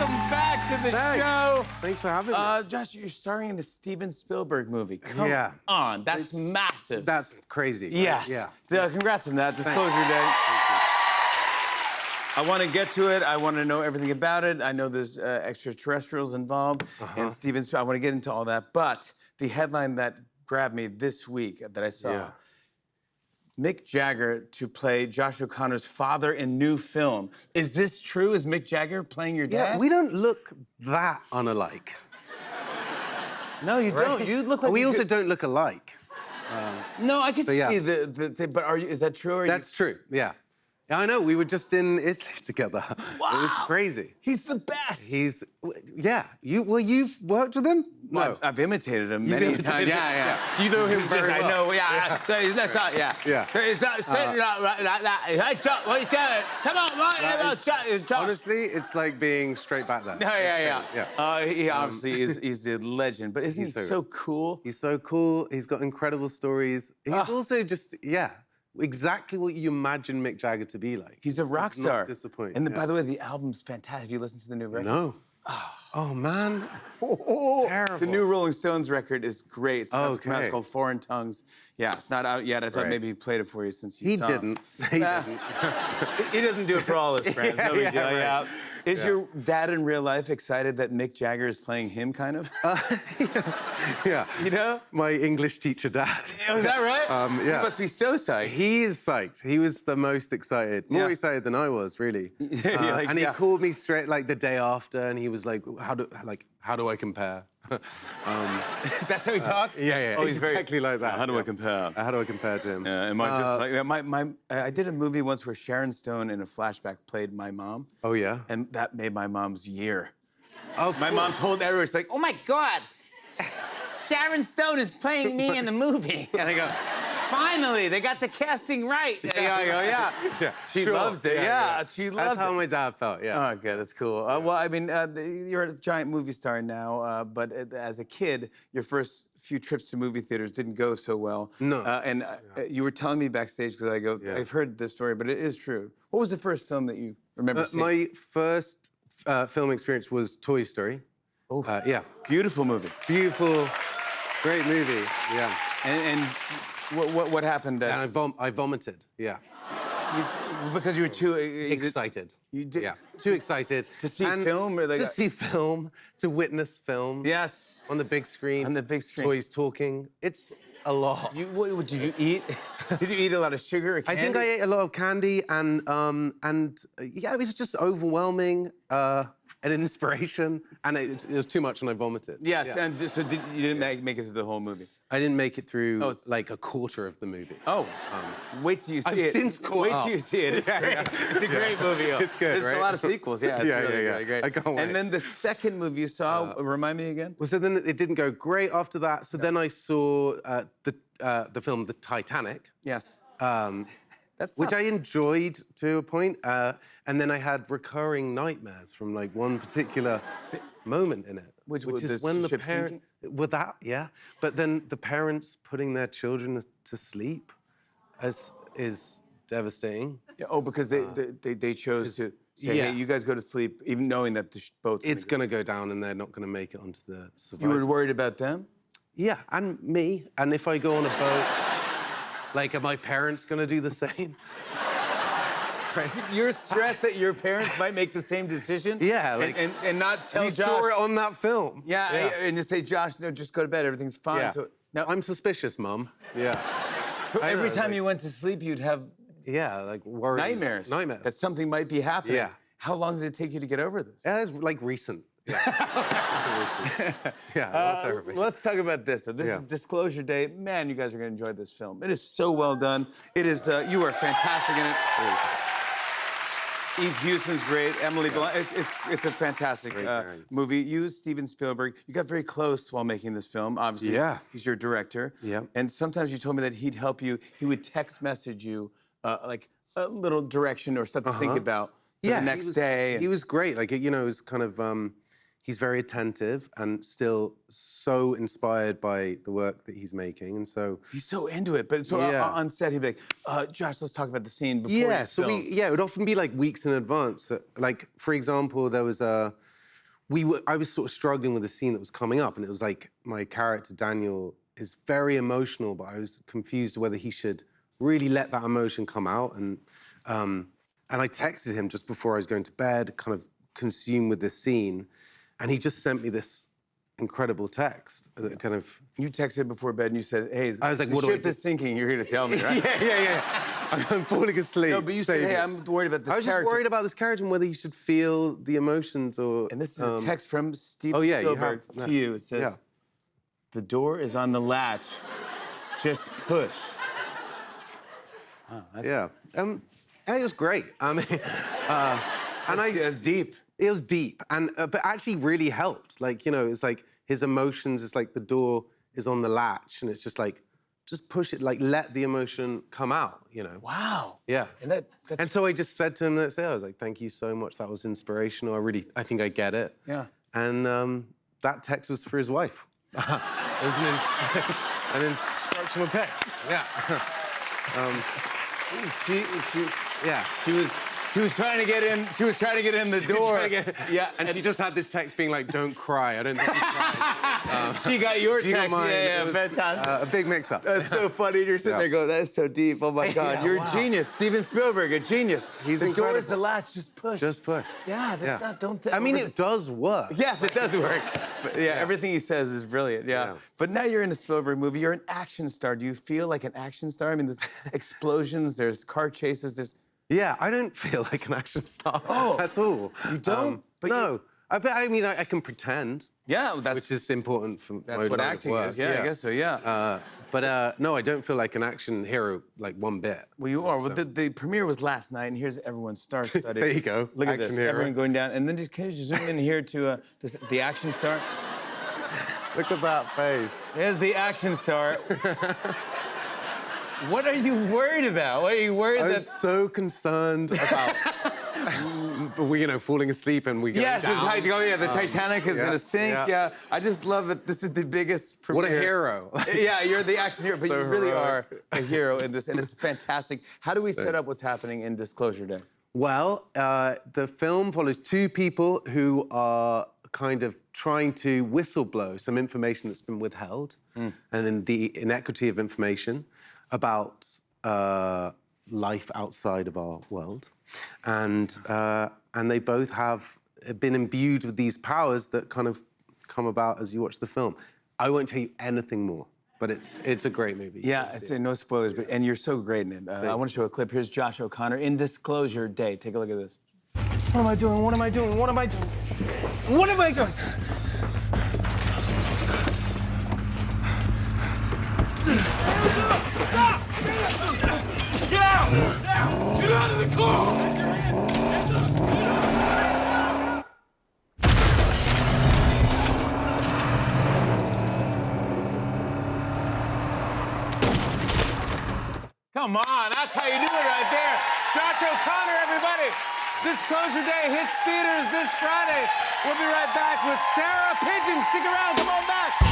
Welcome back to the show. Thanks for having me. Josh, you're starring in a Steven Spielberg movie. Come Yeah. on, that's massive. That's crazy. Right? Yes. Yeah. Congrats on that. Disclosure Day. I want to get to it. I want to know everything about it. I know there's extraterrestrials involved, and Steven Spielberg. I want to get into all that. But the headline that grabbed me this week that I saw. Yeah. Mick Jagger to play Josh O'Connor's father in new film. Is this true? Is Mick Jagger playing your dad? Yeah, we don't look that unalike. No, you don't. You look like we you also could- don't look alike. No, I could yeah. see the but are you? Is that true? Or That's true. Yeah. Yeah, I know. We were just in Italy together. Wow. It was crazy. He's the best. Yeah. You've worked with him? Well, I've imitated him many imitated times. him? Yeah. You know him He's very I well. know. Yeah. So he's not. Yeah. Yeah. So he's not sitting like that. Hey, Josh, what are you doing? Come on, Josh. Honestly, it's like being straight back there. Yeah. He obviously he's a legend, but isn't he so cool? He's so cool. He's got incredible stories. He's also just, exactly what you imagine Mick Jagger to be like. He's a rock star. Not disappointing. And by the way, the album's fantastic. Have you listened to the new record? No. Oh, man. Terrible. The new Rolling Stones record is great. It's about to come out. It's Okay. called Foreign Tongues. Yeah, it's not out yet. I thought Right. maybe he played it for you since you He saw didn't. him. He didn't. He doesn't do it for all his friends. No big deal. right. Yeah. Is your dad in real life excited that Mick Jagger is playing him, kind of? Yeah. You know? My English teacher dad. Is that right? Yeah. He must be so psyched. He is psyched. He was the most excited. More excited than I was, really. And he called me straight like the day after, and he was like, "How do I compare?" That's how he talks? Yeah. Oh, he's exactly like that. How do I compare? How do I compare to him? Am I just like I did a movie once where Sharon Stone in a flashback played my mom. Oh, yeah? And that made my mom's year. Oh, My mom told everyone, she's like, "Oh my God, Sharon Stone is playing me in the movie." And I go, "Finally, they got the casting right." And I go, "Yeah." She loved it. Yeah, she loved That's it. how my dad felt, yeah. Oh, good, that's cool. Well, I mean, you're a giant movie star now, but as a kid, your first few trips to movie theaters didn't go so well. No. And you were telling me backstage, because I go, I've heard this story, but it is true. What was the first film that you remember seeing? My first film experience was Toy Story. Oh, yeah. beautiful movie. Beautiful, great movie, yeah. And what happened? And I vomited, yeah. Because you were too Excited. You did. Yeah, too excited. To see film, or to see film, to witness film. Yes. On the big screen. On the big screen. Toys talking. It's a lot. What did you eat? Did you eat a lot of sugar or candy? I think I ate a lot of candy, and yeah, it was just overwhelming, an inspiration, and it was too much, and I vomited. Yes, Yeah. and so you didn't make it through the whole movie. I didn't make it through Oh, like a quarter of the movie. Oh, wait till you see I've it. since caught Wait up. till you see it. It's great. It's a great movie. It's good, There's right? a lot of sequels. Yeah, it's Yeah, really, yeah. really great. I can't wait. And then the second movie you saw, remind me again? Well, so then it didn't go great after that. So then I saw the film The Titanic. Yes. Which I enjoyed to a point, and then I had recurring nightmares from like one particular moment in it, Which is the when the ship parent, sinking? with that, yeah. But then the parents putting their children to sleep, is devastating. Yeah, oh, because they chose to say, yeah. hey, you guys go to sleep, even knowing that the boat's It's gonna go down, and they're not gonna make it onto the survival. You were worried about them? Yeah, and me. And if I go on a boat, like, are my parents gonna do the same? Right. You're stressed that your parents might make the same decision? Yeah, like, and not tell You Josh. saw it on that film. Yeah, and just say, Josh, no, just go to bed. Everything's fine. Yeah. So now, I'm suspicious, Mum. Yeah. so I every know, time like- you went to sleep, you'd have Yeah, like worries. nightmares. Nightmares. That something might be happening. Yeah. How long did it take you to get over this? Yeah, it's like recent. Yeah. Yeah, I love therapy. Let's talk about this. So this is Disclosure Day. Man, you guys are going to enjoy this film. It is so well done. It is, you are fantastic in it. Eve Houston's great. Emily Blunt. It's a fantastic movie. You, Steven Spielberg, you got very close while making this film. Obviously, he's your director. Yeah. And sometimes you told me that he'd help you. He would text message you like a little direction or stuff to think about for the next day. He was great. Like, you know, it was kind of, he's very attentive and still so inspired by the work that he's making. And so he's so into it. But so on set, he'd be like, Josh, let's talk about the scene before you film. it would often be like weeks in advance. Like, for example, there was I was sort of struggling with the scene that was coming up, and it was like my character Daniel is very emotional, but I was confused whether he should really let that emotion come out. And I texted him just before I was going to bed, kind of consumed with this scene, and he just sent me this incredible text that kind of... You texted before bed and you said, hey, I was like, the what do I ship do? is sinking, you're here to tell me, right? yeah. I'm falling asleep. No, but you said, hey, I'm worried about this character. I was just worried about this character and whether you should feel the emotions or... And this is a text from Steven yeah, Spielberg to you. It says, the door is on the latch. Just push. Oh, that's... And it was great. I mean, That's deep. It was deep, and but actually really helped. Like, you know, it's like his emotions. It's like the door is on the latch, and it's just like, just push it. Like, let the emotion come out. You know. Wow. Yeah. And and so I just said to him that day, I was like, thank you so much. That was inspirational. I think I get it. Yeah. And that text was for his wife. It was an instructional text. Yeah. She was trying to get in. She was trying to get in the door. And she just had this text being like, "Don't cry." I don't think you cried. She got your She got text. mine. Yeah, It was, fantastic. a big mix-up. That's so funny. You're sitting there going, "That is so deep. Oh my God, you're a genius, Steven Spielberg, a genius." He's the incredible. door is the latch. Just push. Just push. Yeah, that's not. Don't. I mean, it does work. Yes, it does work. But everything he says is brilliant. Yeah. But now you're in a Spielberg movie. You're an action star. Do you feel like an action star? I mean, there's explosions. There's car chases. There's. Yeah, I don't feel like an action star at all. You don't? No. I mean, I can pretend. Yeah, which is important for that's what acting is. Yeah, I guess so. Yeah. But no, I don't feel like an action hero like one bit. Well, you are. So. Well, the premiere was last night, and here's everyone star-studded. There you go. Look at action this. Hero. Everyone going down, and then can you just zoom in here to the action star? Look at that face. There's the action star. What are you worried about? What are you worried I'm so concerned about, you know, falling asleep and we go down. The Titanic is going to sink. Yeah. I just love that this is the biggest premiere. What a hero. Yeah, you're the action hero, but So you really heroic. are a hero in this, and it's fantastic. How do we set up what's happening in Disclosure Day? Well, the film follows two people who are kind of trying to whistleblow some information that's been withheld, and in the inequity of information about life outside of our world. And they both have been imbued with these powers that kind of come about as you watch the film. I won't tell you anything more, but it's a great movie. Yeah, I'd say no spoilers, and you're so great in it. I want to show a clip. Here's Josh O'Connor in Disclosure Day. Take a look at this. What am I doing? What am I doing? What am I doing? What am I doing? Stop! Get out! Get out of the car! Come on, that's how you do it right there. Josh O'Connor, everybody. Disclosure Day hits theaters this Friday. We'll be right back with Sarah Pigeon. Stick around, come on back.